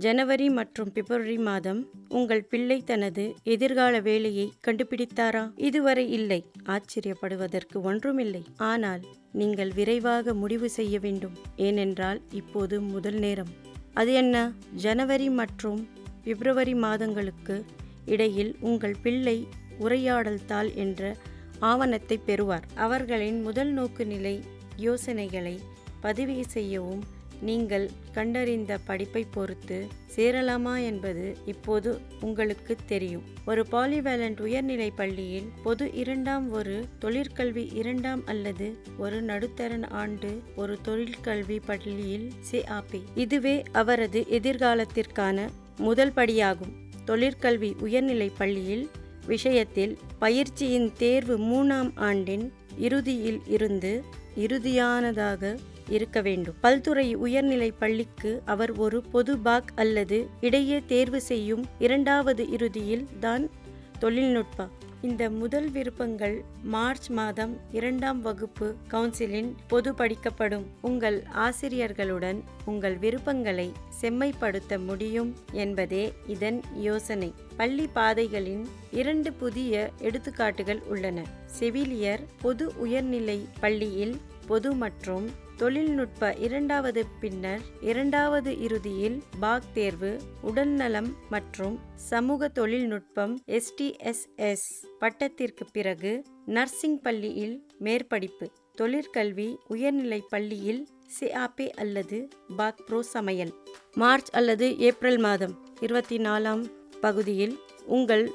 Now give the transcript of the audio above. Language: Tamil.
ஜனவரி மற்றும் பிப்ரவரி மாதம் உங்கள் பிள்ளை தனது எதிர்கால வேலையை கண்டுபிடித்தாரா? இதுவரை இல்லை. ஆச்சரியப்படுவதற்கு ஒன்றுமில்லை. ஆனால் நீங்கள் விரைவாக முடிவு செய்ய வேண்டும். ஏனென்றால் இப்போது முதல் நேரம். அது என்ன? ஜனவரி மற்றும் பிப்ரவரி மாதங்களுக்கு இடையில் உங்கள் பிள்ளை உரையாடல் தாள் என்ற ஆவணத்தை பெறுவார். அவர்களின் முதல் நோக்கு நிலை யோசனைகளை பதிவு செய்யவும் நீங்கள் கண்டறிந்த படிப்பை பொறுத்து சேரலாமா என்பது இப்போது உங்களுக்கு தெரியும். ஒரு பாலிவேலண்ட் உயர்நிலை பள்ளியில் பொது இரண்டாம், ஒரு தொழிற்கல்வி இரண்டாம் அல்லது ஒரு நடுத்தர ஆண்டு ஒரு தொழிற்கல்வி பள்ளியில் CAP. இதுவே அவரது எதிர்காலத்திற்கான முதல் படியாகும். தொழிற்கல்வி உயர்நிலை பள்ளியில் விஷயத்தில் பயிற்சியின் தேர்வு 3ஆம் ஆண்டின் இறுதியில் இருந்து இறுதியானதாக இருக்க வேண்டும். பல்துறை உயர்நிலை பள்ளிக்கு அவர் ஒரு பொது பாக் அல்லது இடையே தேர்வு செய்யும். இரண்டாவது இறுதியில் தான் தொழில்நுட்ப. இந்த முதல் விருப்பங்கள் மார்ச் மாதம் 2ஆம் வகுப்பு கவுன்சிலின் பொது படிக்கப்படும். உங்கள் ஆசிரியர்களுடன் உங்கள் விருப்பங்களை செம்மைப்படுத்த முடியும் என்பதே இதன் யோசனை. பள்ளி பாதைகளின் 2 புதிய எடுத்துக்காட்டுகள் உள்ளன. செவிலியர் பொது உயர்நிலை பள்ளியில் பொது மற்றும் தொழில்நுட்ப இரண்டாவது, பின்னர் இரண்டாவது இறுதியில் பாக் தேர்வு. உடல்நலம் மற்றும் சமூக தொழில்நுட்பம் STSS பட்டத்திற்கு பிறகு நர்சிங் பள்ளியில் மேற்படிப்பு. தொழிற்கல்வி உயர்நிலை பள்ளியில் CAP அல்லது பாக் ப்ரோ சமையல். மார்ச் அல்லது ஏப்ரல் மாதம் 24ஆம் பகுதியில் உங்கள்